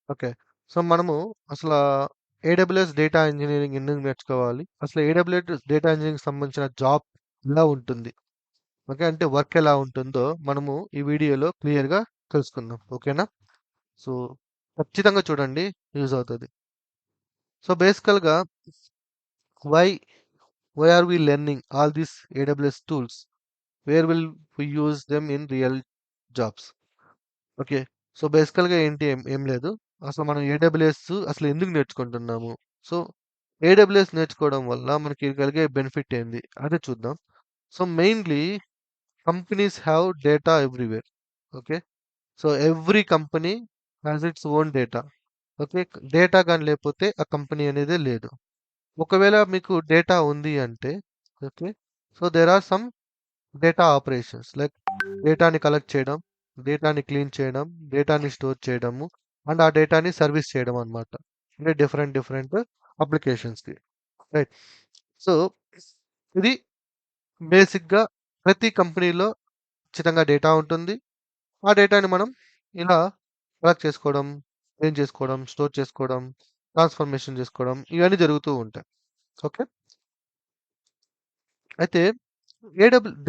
Okay. So, మనము అసలా AWS data engineering ఎందుకు నేర్చుకోవాలి? అసలు ఏడబ్ల్యూఎస్ డేటా ఇంజినీరింగ్‌కి సంబంధించిన జాబ్ ఎలా ఉంటుంది? ఓకే. అంటే వర్క్ ఎలా ఉంటుందో మనము ఈ వీడియోలో క్లియర్‌గా తెలుసుకుందాం. ఓకేనా? సో, ఖచ్చితంగా చూడండి. యూజ్ అవుతది. సో, బేసికల్‌గా why why are we learning all these AWS tools? Where will we use them in real jobs? Okay. So, బేసికల్‌గా ఏంటి ఏం లేదు. అసలు మనం ఏడబ్ల్యూఎస్ అసలు ఎందుకు నేర్చుకుంటున్నాము? సో, ఏడబ్ల్యూఎస్ నేర్చుకోవడం వల్ల మనకి కలిగే బెనిఫిట్ ఏంది? అదే చూద్దాం. So, mainly companies have data everywhere. Okay. So, every company has its own data. Okay. Data గాని లేకపోతే ఆ కంపెనీ అనేదే లేదు. ఒకవేళ మీకు డేటా ఉంది అంటే okay. So, there are some data operations like డేటాని కలెక్ట్ చేయడం, డేటాని క్లీన్ చేయడం, డేటాని స్టోర్ చేయడము అండ్ ఆ డేటాని సర్వీస్ చేయడం అన్నమాట. అంటే డిఫరెంట్ డిఫరెంట్ అప్లికేషన్స్‌కి. రైట్. సో, ఇది బేసిక్‌గా ప్రతి కంపెనీలో ఖచ్చితంగా డేటా ఉంటుంది. ఆ డేటాని మనం ఇలా కలెక్ట్ చేసుకోవడం, క్లీన్ చేసుకోవడం, స్టోర్ చేసుకోవడం, ట్రాన్స్‌ఫర్మేషన్ చేసుకోవడం ఇవన్నీ జరుగుతూ ఉంటాయి. ఓకే. అయితే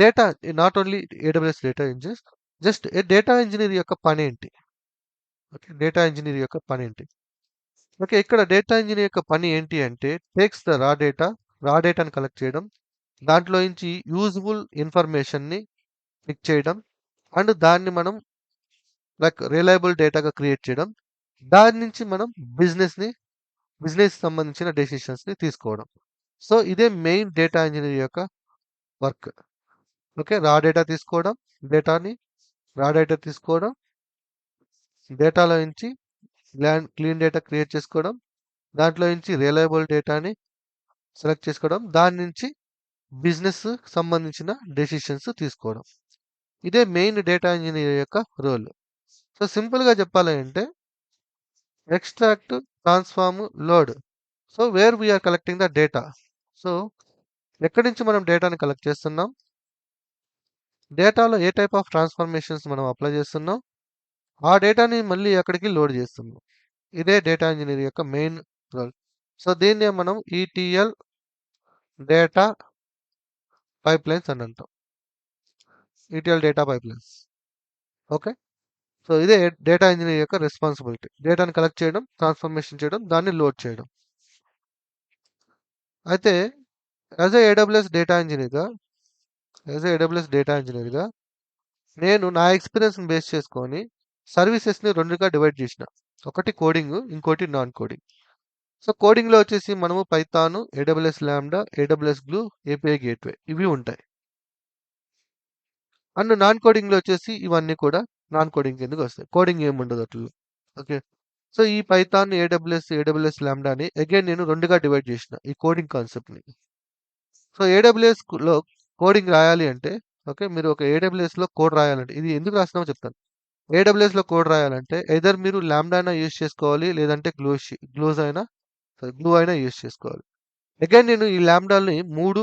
data not only AWS data engines just data engineer యొక్క పనేంటి? ఓకే. డేటా ఇంజినీర్ యొక్క పనేంటి? ఓకే. ఇక్కడ డేటా ఇంజినీర్ యొక్క పని ఏంటి అంటే టేక్స్ ద రా డేటాని కలెక్ట్ చేయడం, దాంట్లో నుంచి యూజ్‌ఫుల్ ఇన్ఫర్మేషన్‌ని పిక్ చేయడం అండ్ దాన్ని మనం లైక్ రిలయబుల్ డేటాగా క్రియేట్ చేయడం. దాని నుంచి మనం బిజినెస్‌ని బిజినెస్ సంబంధించిన డెసిషన్స్‌ని తీసుకోవడం. సో, ఇదే మెయిన్ డేటా ఇంజినీర్ యొక్క వర్క్. ఓకే. డేటాని రా డేటా తీసుకోవడం, డేటాలో నుంచి క్లీన్ డేటా క్రియేట్ చేసుకోవడం, దాంట్లో నుంచి రిలయబుల్ డేటాని సెలెక్ట్ చేసుకోవడం, దాని నుంచి బిజినెస్ సంబంధించిన డెసిషన్స్ తీసుకోవడం. ఇదే మెయిన్ డేటా ఇంజినీర్ యొక్క రోల్. సో, సింపుల్‌గా చెప్పాలి అంటే extract, transform, load. So, where we are collecting the data. So, ఎక్కడి నుంచి మనం డేటాని కలెక్ట్ చేస్తున్నాం? డేటాలో ఏ టైప్ ఆఫ్ ట్రాన్స్‌ఫర్మేషన్స్ మనం అప్లై చేస్తున్నాం? ఆ డేటాని మళ్ళీ ఎక్కడికి లోడ్ చేస్తున్నాం. ఇదే డేటా ఇంజినీర్ యొక్క మెయిన్ రోల్. సో, దీన్నే మనం ఈటీఎల్ డేటా పైప్‌లైన్స్ అని అంటాం. ETL data pipelines. Okay. So, ఇదే డేటా ఇంజినీర్ యొక్క రెస్పాన్సిబిలిటీ. డేటాని కలెక్ట్ చేయడం, ట్రాన్స్‌ఫర్మేషన్ చేయడం, దాన్ని లోడ్ చేయడం. అయితే యాస్ ఎ ఏడబ్ల్యూఎస్ డేటా ఇంజినీర్‌గా నేను నా ఎక్స్‌పీరియన్స్‌ని బేస్ చేసుకొని సర్వీసెస్‌ని 2గా డివైడ్ చేసిన. ఒకటి కోడింగ్, ఇంకోటి నాన్ కోడింగ్. సో, కోడింగ్‌లో వచ్చేసి మనము Python, AWS lambda, AWS glue, API gateway ఇవి ఉంటాయి. అండ్ నాన్ కోడింగ్‌లో వచ్చేసి ఇవన్నీ కూడా నాన్ కోడింగ్ కిందకొస్తాయి. కోడింగ్ ఏముండదు ఆటిల్లో. ఓకే. సో, ఈ పైథాన్, ఏడబ్ల్యూఎస్ లాంబ్డాని అగైన్ నేను 2గా డివైడ్ చేసిన ఈ కోడింగ్ కాన్సెప్ట్‌ని. సో, ఏడబ్ల్యూఎస్‌లో కోడింగ్ రాయాలి అంటే ఓకే. మీరు ఒక ఏడబ్ల్యూఎస్‌లో కోడ్ రాయాలంటే ఇది ఎందుకు రాస్తున్నామో చెప్తాను. ఏడబ్ల్యూఎస్‌లో కోడ్ రాయాలంటే ఎయిదర్ మీరు లాంబ్డా అయినా యూజ్ చేసుకోవాలి. లేదంటే గ్లూ అయినా యూజ్ చేసుకోవాలి. అగైన్ నేను ఈ లాంబ్డాని 3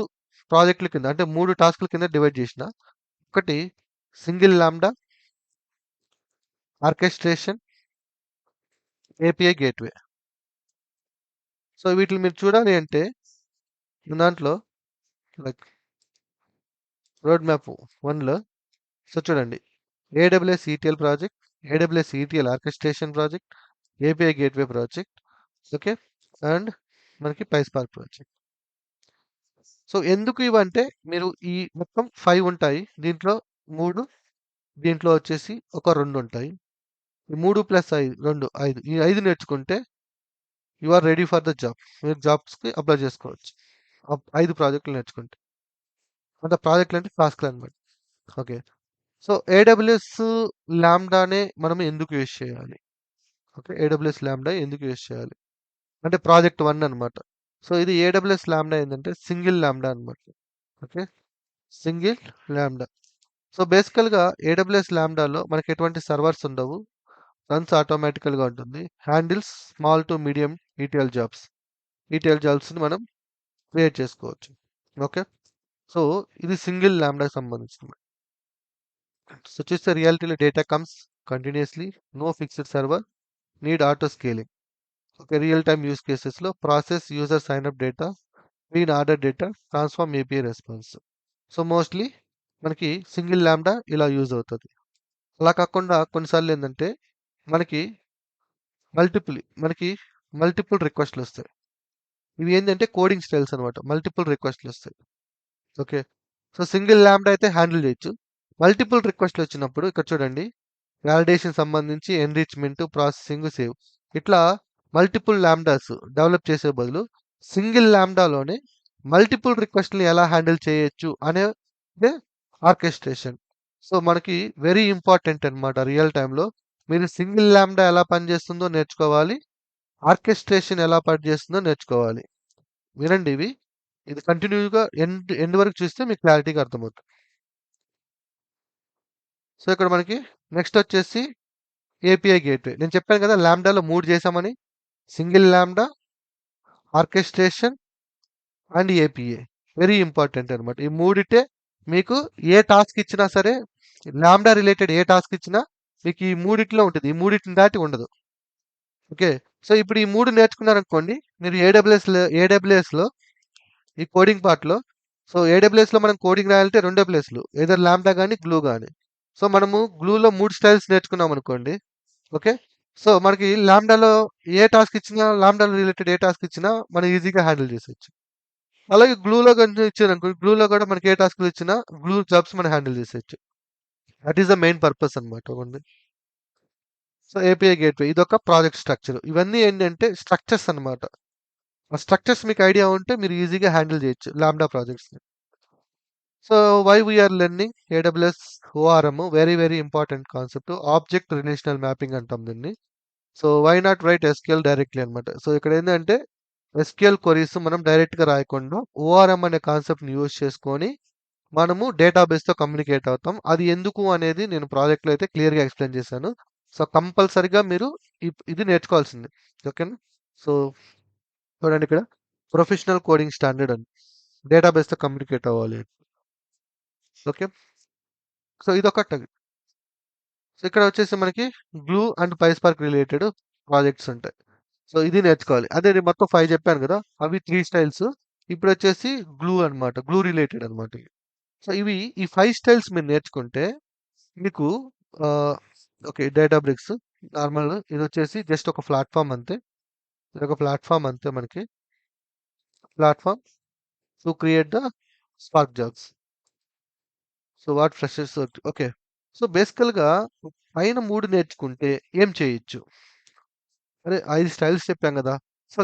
ప్రాజెక్టుల కింద అంటే 3 టాస్క్‌ల కింద డివైడ్ చేసిన. ఒకటి single lambda, orchestration, API gateway. So, వీటిని మీరు చూడాలి అంటే దాంట్లో లైక్ రోడ్ మ్యాప్ 1లో సో, చూడండి. AWS ETL project, AWS ETL orchestration project, API gateway project. Okay. And మనకి పైస్పార్క్ ప్రాజెక్ట్. సో, ఎందుకు ఇవంటే మీరు ఈ మొత్తం 5 ఉంటాయి. దీంట్లో 3 దీంట్లో వచ్చేసి ఒక 2 ఉంటాయి. ఈ 3 ప్లస్ 5 2 5 ఈ 5 నేర్చుకుంటే you are ready for the job. మీరు జాబ్స్‌కి అప్లై చేసుకోవచ్చు. 5 ప్రాజెక్టులు నేర్చుకుంటే. అంటే ప్రాజెక్టులు అంటే టాస్క్‌లన్నమాట. ఓకే. సో, ఏడబ్ల్యూఎస్ లాంబ్డానే మనం ఎందుకు యూజ్ చేయాలి? ఓకే. ఏడబ్ల్యూఎస్ లాంబ్డా ఎందుకు యూజ్ చేయాలి? అంటే ప్రాజెక్ట్ 1 అన్నమాట. సో, ఇది ఏడబ్ల్యూఎస్ లాంబ్డా ఏందంటే సింగిల్ లాంబ్డా అన్నమాట. ఓకే. Single lambda. సో, బేసికల్‌గా ఏడబ్ల్యూఎస్ లాంబ్డాలో మనకి ఎటువంటి సర్వర్స్ ఉండవు. రన్స్ ఆటోమేటికల్‌గా ఉంటుంది. Handles small to medium ETL jobs. ETL జాబ్స్‌ని మనం క్రియేట్ చేసుకోవచ్చు. ఓకే. సో, ఇది సింగిల్ లాంబ్డాకి సంబంధించింది. సో, చూస్తే రియాలిటీలో డేటా కమ్స్ కంటిన్యూయస్‌లీ. No fixed server. Need auto scaling. Okay, real time use కేసెస్లో process user sign up data, clean order data, transform API response. So mostly మనకి సింగిల్ ల్యాండా ఇలా use అవుతుంది. అలా కాకుండా కొన్నిసార్లు ఏంటంటే మనకి మనకి మల్టిపుల్ రిక్వెస్ట్లు వస్తాయి. ఇవి ఏంటంటే కోడింగ్ స్టైల్స్ అనమాట. మల్టిపుల్ రిక్వెస్ట్లు వస్తాయి. ఓకే, సో సింగిల్ ల్యాండా అయితే హ్యాండిల్ చేయొచ్చు. మల్టిపుల్ రిక్వెస్ట్లు వచ్చినప్పుడు ఇక్కడ చూడండి, వాలిడేషన్ సంబంధించి ఎన్రిచ్మెంట్, ప్రాసెసింగ్, సేవ్, ఇట్లా మల్టిపుల్ ల్యాండాస్ డెవలప్ చేసే బదులు సింగిల్ ల్యాండాలోనే మల్టిపుల్ రిక్వెస్ట్ని ఎలా హ్యాండిల్ చేయొచ్చు అనేది ఆర్కెస్ట్రేషన్. సో మనకి వెరీ ఇంపార్టెంట్ అనమాట. రియల్ టైంలో మీరు సింగిల్ ల్యాండా ఎలా పనిచేస్తుందో నేర్చుకోవాలి, ఆర్కెస్ట్రేషన్ ఎలా పనిచేస్తుందో నేర్చుకోవాలి. వినండి ఇవి, ఇది కంటిన్యూగా ఎండ్ ఎండ్ వరకు చూస్తే మీకు క్లారిటీగా అర్థమవుతుంది. సో ఇక్కడ మనకి నెక్స్ట్ వచ్చేసి ఏపీఐ గేట్వే. నేను చెప్పాను కదా ల్యాండాలో 3 చేసామని, సింగిల్ ల్యాండా, orchestration and API. Very important అనమాట. ఈ మూడిటే మీకు ఏ టాస్క్ ఇచ్చినా సరే, ల్యాండా రిలేటెడ్ ఏ టాస్క్ ఇచ్చినా మీకు ఈ మూడిట్లో ఉంటుంది. ఈ మూడిటిని దాటి ఉండదు. ఓకే, సో ఇప్పుడు ఈ 3 నేర్చుకున్నారనుకోండి, మీరు ఏడబ్ల్యూఎస్లో ఈ కోడింగ్ పార్ట్లో, సో ఏడబ్ల్యూఎస్లో మనం కోడింగ్ రాయాలంటే 2 ప్లేస్లు, ఏదర్ ల్యాండా కానీ గ్లూ కానీ. సో మనము గ్లూలో 3 స్టైల్స్ నేర్చుకున్నాం అనుకోండి. ఓకే, సో మనకి ల్యాండాలో ఏ టాస్క్ ఇచ్చినా, ల్యాండాలో రిలేటెడ్ ఏ టాస్క్ ఇచ్చినా మనం ఈజీగా హ్యాండిల్ చేసేయచ్చు. అలాగే గ్లూలో కొంచెం ఇచ్చారనుకో, గ్లూలో కూడా మనకి ఏ టాస్క్లు ఇచ్చినా గ్లూ జాబ్స్ మనం హ్యాండిల్ చేసేయచ్చు. That is the main purpose అనమాట. సో ఏపీఐ గేట్వే ఇదొక ప్రాజెక్ట్ స్ట్రక్చర్. ఇవన్నీ ఏంటంటే స్ట్రక్చర్స్ అనమాట. ఆ స్ట్రక్చర్స్ మీకు ఐడియా ఉంటే మీరు ఈజీగా హ్యాండిల్ చేయొచ్చు లాంబ్డా ప్రాజెక్ట్స్ని. So why we are learning AWS ORM, very very important concept. Object relational mapping అంటాం దీన్ని. So why not write SQL directly అనమాట. సో ఇక్కడ ఏంటంటే ఎస్క్యూఎల్ క్వరీస్ మనం డైరెక్ట్గా రాయకుండా ఓఆర్ఎం అనే కాన్సెప్ట్ని యూజ్ చేసుకొని మనము డేటాబేస్తో కమ్యూనికేట్ అవుతాం. అది ఎందుకు అనేది నేను ప్రాజెక్ట్లో అయితే క్లియర్గా ఎక్స్ప్లెయిన్ చేశాను. సో కంపల్సరిగా మీరు ఇది నేర్చుకోవాల్సింది. ఓకేనా. సో చూడండి ఇక్కడ ప్రొఫెషనల్ కోడింగ్ స్టాండర్డ్ అని, డేటాబేస్తో కమ్యూనికేట్ అవ్వాలి. ఓకే, సో ఇదొకటి. సో ఇక్కడ వచ్చేసి మనకి glue and PySpark related projects ఉంటాయి. సో ఇది నేర్చుకోవాలి. అదే నేను మొత్తం 5 చెప్పాను కదా, అవి 3 స్టైల్స్. ఇప్పుడు వచ్చేసి గ్లూ అనమాట, గ్లూ రిలేటెడ్ అనమాట. సో ఈ 5 స్టైల్స్ మీరు నేర్చుకుంటే మీకు ఓకే, డేటా బ్రిక్స్ నార్మల్, ఇది వచ్చేసి జస్ట్ ఒక ప్లాట్ఫామ్ అంతే. ఇది ఒక ప్లాట్ఫామ్ అంతే మనకి, platform to create the spark jobs. So what freshers. Okay, so బేసికల్గా పైన 3 నేర్చుకుంటే ఏం చేయొచ్చు. అదే 5 స్టైల్స్ చెప్పాం కదా. సో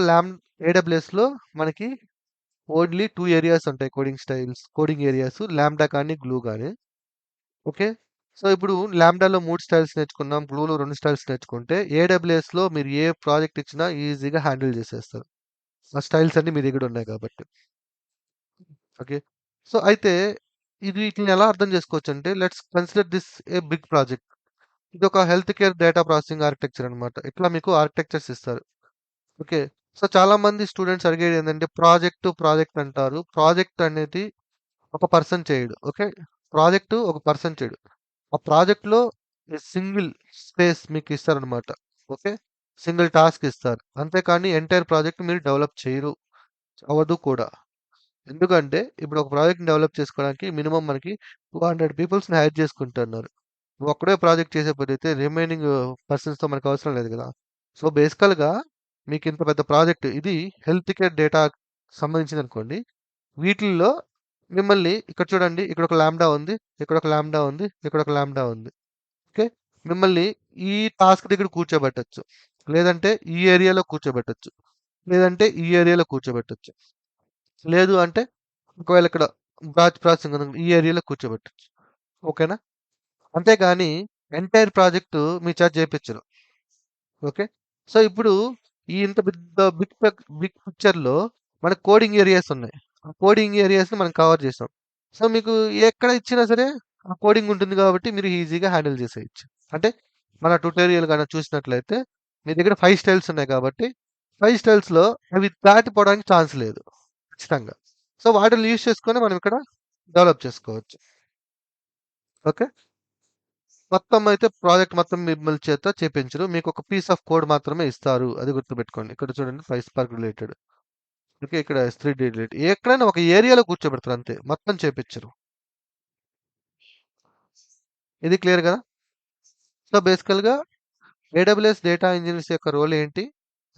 ఏడబ్ల్యూఎస్లో మనకి ఓన్లీ 2 ఏరియాస్ ఉంటాయి coding styles, coding areas, lambda కానీ గ్లూ కానీ. ఓకే, సో ఇప్పుడు ల్యాంబ్డాలో 3 స్టైల్స్ నేర్చుకున్నాం, గ్లూలో 2 స్టైల్స్ నేర్చుకుంటే ఏడబ్ల్యూఎస్లో మీరు ఏ ప్రాజెక్ట్ ఇచ్చినా ఈజీగా హ్యాండిల్ చేసేస్తారు. ఆ స్టైల్స్ అన్ని మీ దగ్గర ఉన్నాయి కాబట్టి. ఓకే, సో అయితే ఇది వీటిని ఎలా అర్థం చేసుకోవచ్చు అంటే, let's consider this a big project. ఇది ఒక health care data processing architecture అనమాట. ఇట్లా మీకు ఆర్కిటెక్చర్స్ ఇస్తారు. ఓకే, సో చాలా మంది స్టూడెంట్స్ అడిగేది ఏంటంటే ప్రాజెక్ట్ అంటారు. ప్రాజెక్ట్ అనేది ఒక పర్సన్ చేయడు. ఓకే, ప్రాజెక్ట్ ఒక పర్సన్ చేయడు. ఆ ప్రాజెక్ట్లో సింగిల్ స్పేస్ మీకు ఇస్తారనమాట. ఓకే, సింగిల్ టాస్క్ ఇస్తారు, అంతేకాని ఎంటైర్ ప్రాజెక్ట్ మీరు డెవలప్ చేయరు, అవ్వదు కూడా. ఎందుకంటే ఇప్పుడు ఒక ప్రాజెక్ట్ డెవలప్ చేసుకోవడానికి మినిమం మనకి 200 పీపుల్స్ని హైర్ చేసుకుంటున్నారు. నువ్వు ఒక్కడే ప్రాజెక్ట్ చేసే పని అయితే రిమైనింగ్ పర్సన్స్తో మనకు అవసరం లేదు కదా. సో బేసికల్గా మీకు ఇంత పెద్ద ప్రాజెక్ట్, ఇది హెల్త్ కేర్ డేటా సంబంధించింది అనుకోండి. వీటిల్లో మిమ్మల్ని ఇక్కడ చూడండి, ఇక్కడ ఒక ల్యాండా ఉంది, ఇక్కడ ఒక ల్యాండా ఉంది, ఇక్కడ ఒక ల్యాండా ఉంది. ఓకే, మిమ్మల్ని ఈ టాస్క్ దగ్గర కూర్చోబెట్టచ్చు, లేదంటే ఈ ఏరియాలో కూర్చోబెట్టచ్చు, లేదంటే ఈ ఏరియాలో కూర్చోబెట్టచ్చు, లేదు అంటే ఒకవేళ ఇక్కడ బ్యాచ్ ప్రాసెసింగ్ ఉంది, ఈ ఏరియాలో కూర్చోబెట్టచ్చు. ఓకేనా. అంతేగాని ఎంటైర్ ప్రాజెక్టు మీ చేత చేయించరు. ఓకే, సో ఇప్పుడు ఈ ఇంత పెద్ద బిగ్ పిక్చర్లో మనకు కోడింగ్ ఏరియాస్ ఉన్నాయి. ఆ కోడింగ్ ఏరియాస్ని మనం కవర్ చేసాం. సో మీకు ఎక్కడ ఇచ్చినా సరే ఆ కోడింగ్ ఉంటుంది కాబట్టి మీరు ఈజీగా హ్యాండిల్ చేసేయచ్చు. అంటే మన ట్యుటోరియల్ కానీ చూసినట్లయితే మీ దగ్గర 5 స్టైల్స్ ఉన్నాయి కాబట్టి 5 స్టైల్స్లో అవి దాటిపోవడానికి ఛాన్స్ లేదు ఖచ్చితంగా. సో వాటిని యూజ్ చేసుకొని మనం ఇక్కడ డెవలప్ చేసుకోవచ్చు. ఓకే, మొత్తం అయితే ప్రాజెక్ట్ మొత్తం మిమ్మల్ని చేత చేపించరు. మీకు ఒక పీస్ ఆఫ్ కోడ్ మాత్రమే ఇస్తారు. అది గుర్తుపెట్టుకోండి. ఇక్కడ చూడండి PySpark రిలేటెడ్. ఓకే. ఇక్కడ S3 రిలేటెడ్. ఎక్కడైనా ఒక ఏరియాలో కూర్చోబెడతారు అంతే. మొత్తం చేపించరు. ఇది క్లియర్ కదా? సో బేసికల్‌గా ఏడబ్ల్యూఎస్ డేటా ఇంజినీర్స్ యొక్క రోల్ ఏంటి?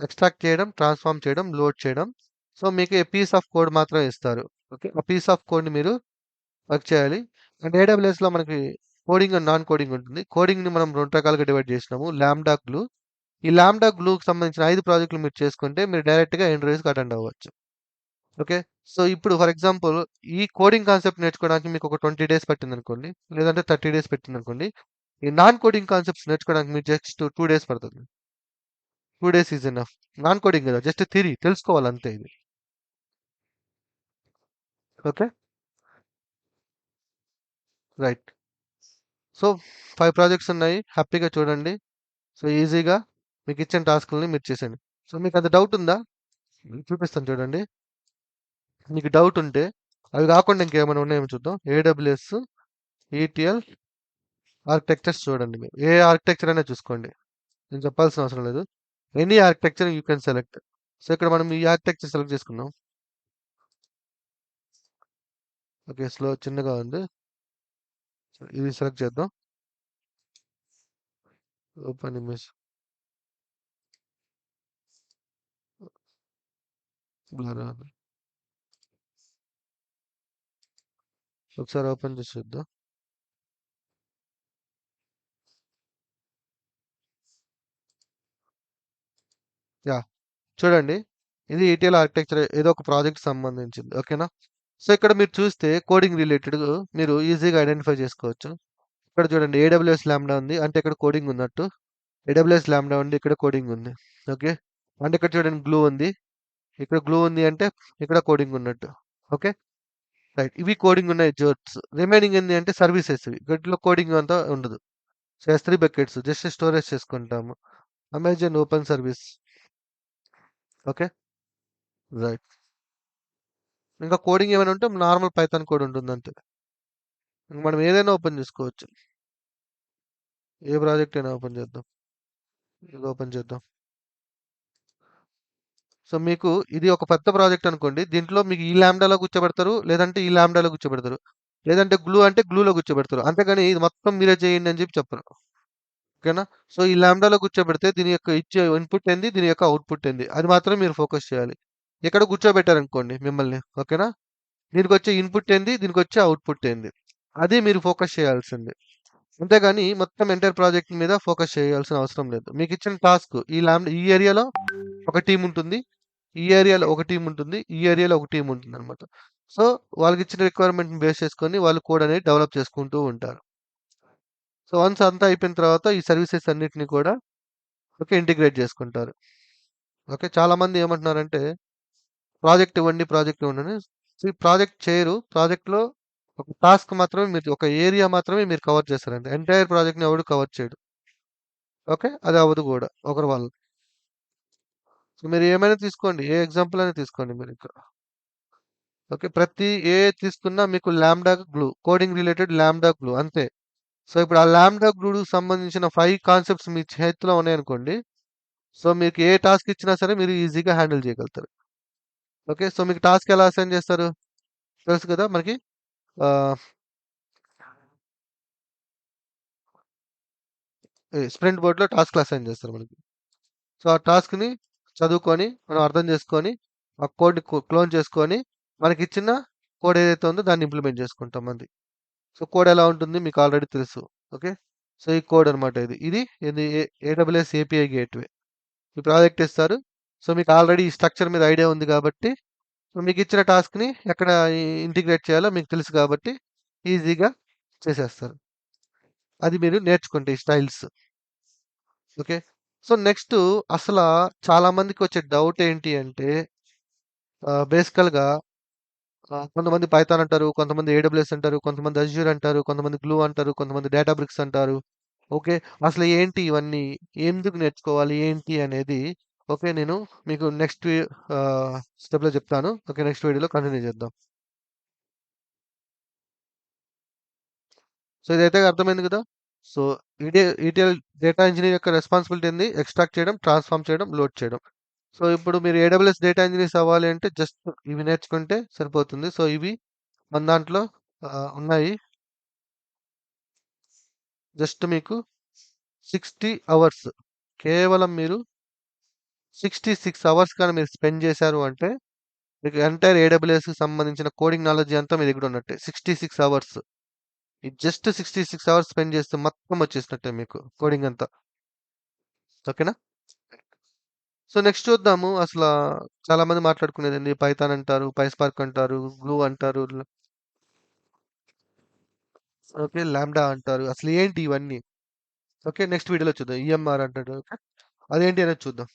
ఎక్స్ట్రాక్ట్ చేయడం, ట్రాన్స్ఫార్మ్ చేయడం, లోడ్ చేయడం. సో మీకు ఏ పీస్ ఆఫ్ కోడ్ మాత్రమే ఇస్తారు. ఓకే. ఆ పీస్ ఆఫ్ కోడ్‌ని మీరు వర్క్ చేయాలి. అండ్ ఏడబ్ల్యూఎస్‌లో మనకి కోడింగ్ అండ్ నాన్ కోడింగ్ ఉంటుంది. కోడింగ్‌ని మనం 2 రకాలుగా డివైడ్ చేసినాము. Lambda glue. ఈ లాంబ్డా గ్లూకి సంబంధించిన 5 ప్రాజెక్టులు మీరు చేసుకుంటే మీరు డైరెక్ట్‌గా ఇంటర్వ్యూస్‌కి అటెండ్ అవ్వచ్చు. ఓకే. సో ఇప్పుడు ఫర్ ఎగ్జాంపుల్ ఈ కోడింగ్ కాన్సెప్ట్ నేర్చుకోవడానికి మీకు ఒక 20 డేస్ పట్టిందనుకోండి. లేదంటే 30 డేస్ పట్టిందనుకోండి. ఈ నాన్ కోడింగ్ కాన్సెప్ట్స్ నేర్చుకోవడానికి మీకు జస్ట్ 2 డేస్ పడుతుంది. 2 days is enough. Non coding కదా! జస్ట్ థియరీ తెలుసుకోవాలి అంతే ఇది. ఓకే. రైట్. సో 5 ప్రాజెక్ట్స్ ఉన్నాయి. హ్యాపీగా చూడండి. సో ఈజీగా మీకు ఇచ్చిన టాస్క్‌లని మీరు చేసేయండి. సో మీకు అంత డౌట్ ఉందా? చూపిస్తాను చూడండి. మీకు డౌట్ ఉంటే అవి కాకుండా ఇంకేమైనా ఉన్నాయేమో చూద్దాం. ఏడబ్ల్యూఎస్, ఈటీఎల్ ఆర్కిటెక్చర్స్ చూడండి మీరు. ఏ ఆర్కిటెక్చర్ అయినా చూసుకోండి. నేను చెప్పాల్సిన అవసరం లేదు. Any architecture you can select. So ఇక్కడ మనం ఈ ఆర్కిటెక్చర్ సెలెక్ట్ చేసుకున్నాం. ఓకే. స్లో చిన్నగా ఉంది. సో ఇది సెలెక్ట్ చేద్దాం. Open image. బ్లర్ ఒకసారి ఓపెన్ చేసి చూద్దాం. యాహ్! చూడండి. ఇది ఈటీఎల్ ఆర్కిటెక్చర్ ఏదో ఒక ప్రాజెక్ట్ సంబంధించింది. ఓకేనా? సో ఇక్కడ మీరు చూస్తే కోడింగ్ రిలేటెడ్ మీరు ఈజీగా ఐడెంటిఫై చేసుకోవచ్చు. ఇక్కడ చూడండి ఏడబ్ల్యూఎస్ లాంబ్డా ఉంది. అంటే ఇక్కడ కోడింగ్ ఉన్నట్టు. ఏడబ్ల్యూఎస్ లాంబ్డా ఉంది. ఇక్కడ కోడింగ్ ఉంది. ఓకే. అంటే ఇక్కడ చూడండి గ్లూ ఉంది. ఇక్కడ గ్లూ ఉంది అంటే ఇక్కడ కోడింగ్ ఉన్నట్టు. ఓకే. రైట్. ఇవి కోడింగ్ ఉన్నాయి జోబ్స్. రిమైనింగ్ ఏంది అంటే సర్వీసెస్ ఇవి. వీటిలో కోడింగ్ అంతా ఉండదు. So S3 buckets just storage చేసుకుంటాము. Amazon open service. Okay. Right. ఇంకా కోడింగ్ ఏమైనా ఉంటే నార్మల్ పైథాన్ కోడ్ ఉంటుంది అంతే. ఇంక మనం ఏదైనా ఓపెన్ చేసుకోవచ్చు. ఏ ప్రాజెక్ట్ అయినా ఓపెన్ చేద్దాం. ఇది ఓపెన్ చేద్దాం. సో మీకు ఇది ఒక పెద్ద ప్రాజెక్ట్ అనుకోండి. దీంట్లో మీకు ఈ లాంబ్డాలో కూర్చోబెడతారు. లేదంటే ఈ లాంబ్డాలో కూర్చోబెడతారు. లేదంటే గ్లూ అంటే గ్లూలో కూర్చోబెడతారు. అంతేగాని ఇది మొత్తం మీరే చేయండి అని చెప్పి చెప్పరు. ఓకేనా? సో ఈ లాంబ్డాలో కూర్చోబెడితే దీని యొక్క ఇచ్చే ఇన్పుట్ ఏంది? దీని యొక్క అవుట్పుట్ ఏంది? అది మాత్రమే మీరు ఫోకస్ చేయాలి. ఇక్కడ కూర్చోబెట్టారనుకోండి మిమ్మల్ని. ఓకేనా? దీనికొచ్చే ఇన్పుట్ ఏంది? దీనికొచ్చే అవుట్పుట్ ఏంది? అది మీరు ఫోకస్ చేయాల్సింది. అంతేగాని మొత్తం ఎంటైర్ ప్రాజెక్ట్ మీద ఫోకస్ చేయాల్సిన అవసరం లేదు. మీకిచ్చిన టాస్క్ ఈ ఏరియాలో ఒక టీమ్ ఉంటుంది. ఈ ఏరియాలో ఒక టీమ్ ఉంటుంది. ఈ ఏరియాలో ఒక టీమ్ ఉంటుందన్నమాట. సో, వాళ్ళకిచ్చిన రిక్వైర్మెంట్‌ని బేస్ చేసుకొని వాళ్ళు కోడ్ అనేది డెవలప్ చేసుకుంటూ ఉంటారు. సో, వన్స్ అంతా అయిపోయిన తర్వాత ఈ సర్వీసెస్ అన్నిటిని కూడా ఓకే. ఇంటిగ్రేట్ చేసుకుంటారు. ఓకే. చాలామంది ఏమంటున్నారంటే ప్రాజెక్ట్ ఇవ్వండి, ప్రాజెక్ట్ ఇవ్వండి అని. ప్రాజెక్ట్ చేయరు. ప్రాజెక్ట్‌లో ఒక టాస్క్ మాత్రమే మీరు ఒక ఏరియా మాత్రమే మీరు కవర్ చేస్తారండి. ఎంటైర్ ప్రాజెక్ట్‌ని ఎవడు కవర్ చేయడు. ఓకే. అది అవ్వదు గూడా ఒకరి వల్ల. సో, మీరు ఏమైనా తీసుకోండి. ఏ ఎగ్జాంపుల్ అయినా తీసుకోండి మీరిక్కడ. ఓకే. ప్రతి తీసుకున్నా మీకు lambda glue, coding related lambda glue అంతే. సో, ఇప్పుడు ఆ లాంబ్డా గ్లూ‌కి సంబంధించిన 5 కాన్సెప్ట్స్ మీ చేతిలో ఉన్నాయనుకోండి. సో, మీకు ఏ టాస్క్ ఇచ్చినా సరే మీరు ఈజీగా హ్యాండిల్ చేయగలుగుతారు. ఓకే. సో, మీకు టాస్క్ ఎలా అసైన్ చేస్తారు? తెలుసు కదా మనకి. ఆహ్, స్ప్రింట్ బోర్డ్‌లో టాస్క్‌లు అసైన్ చేస్తారు మనకి. సో, ఆ టాస్క్‌ని చదువుకొని, మనం అర్థం చేసుకొని, ఆ కోడ్‌ని క్లోన్ చేసుకొని, మనకిచ్చిన కోడ్ ఏదైతే ఉందో దాన్ని ఇంప్లిమెంట్ చేసుకుంటాం అది. సో, కోడ్ ఎలా ఉంటుంది మీకు ఆల్రెడీ తెలుసు. ఓకే. సో, ఈ కోడ్ అన్నమాట ఇది. ఇది ఏడబ్ల్యూఎస్ ఏపీఐ గేట్‌వే. ఈ ప్రాజెక్ట్ ఇస్తారు. సో, మీకు ఆల్రెడీ ఈ స్ట్రక్చర్ మీద ఐడియా ఉంది కాబట్టి, సో, మీకిచ్చిన టాస్క్‌ని ఎక్కడ ఇంటిగ్రేట్ చేయాలో మీకు తెలుసు కాబట్టి, ఈజీగా చేసేస్తారు. అది మీరు నేర్చుకుంటే ఈ స్టైల్స్. ఓకే. సో, నెక్స్టు అసలా చాలా మందికొచ్చే డౌట్ ఏంటి అంటే బేసికల్‌గా కొంతమంది పైథాన్ అంటారు, కొంతమంది ఏడబ్ల్యూఎస్ అంటారు, కొంతమంది అజ్యూర్ అంటారు, కొంతమంది గ్లూ అంటారు, కొంతమంది డేటాబ్రిక్స్ అంటారు. ఓకే. అసలు ఏంటి ఇవన్నీ? ఎందుకు నేర్చుకోవాలి? ఏంటి అనేది ఓకే. నేను మీకు నెక్స్ట్ స్టెప్‌లో చెప్తాను. ఓకే. నెక్స్ట్ వీడియోలో కంటిన్యూ చేద్దాం. సో, ఇదైతే అర్థమైంది కదా! సో ఈటీఎల్ డేటా ఇంజినీర్ యొక్క రెస్పాన్సిబిలిటీ ఏంది? ఎక్స్ట్రాక్ట్ చేయడం, ట్రాన్స్ఫార్మ్ చేయడం, లోడ్ చేయడం. సో ఇప్పుడు మీరు ఏడబ్ల్యూఎస్ డేటా ఇంజినీర్స్ అవ్వాలి అంటే జస్ట్ ఇవి నేర్చుకుంటే సరిపోతుంది. సో ఇవి మన దాంట్లో ఉన్నాయి. జస్ట్ మీకు 60 అవర్స్, కేవలం మీరు 66 అవర్స్ కానీ మీరు స్పెండ్ చేశారు అంటే మీకు ఎంటైర్ ఏడబ్ల్యూఎస్కి సంబంధించిన కోడింగ్ నాలెడ్జ్ అంతా మీ దగ్గర ఉన్నట్టే. 66 అవర్స్, ఈ జస్ట్ 66 అవర్స్ స్పెండ్ చేస్తే మొత్తం వచ్చేసినట్టే మీకు కోడింగ్ అంతా. ఓకేనా? సో నెక్స్ట్ చూద్దాము. అసలు చాలా మంది మాట్లాడుకునేది ఏంది? పైథాన్ అంటారు, పైస్పార్క్ అంటారు, గ్లూ అంటారు, ఓకే, లాంబ్డా అంటారు. అసలు ఏంటి ఇవన్నీ? ఓకే, నెక్స్ట్ వీడియోలో చూద్దాం. ఈఎంఆర్ అంటాడు. ఓకే, అదేంటి అనేది చూద్దాం.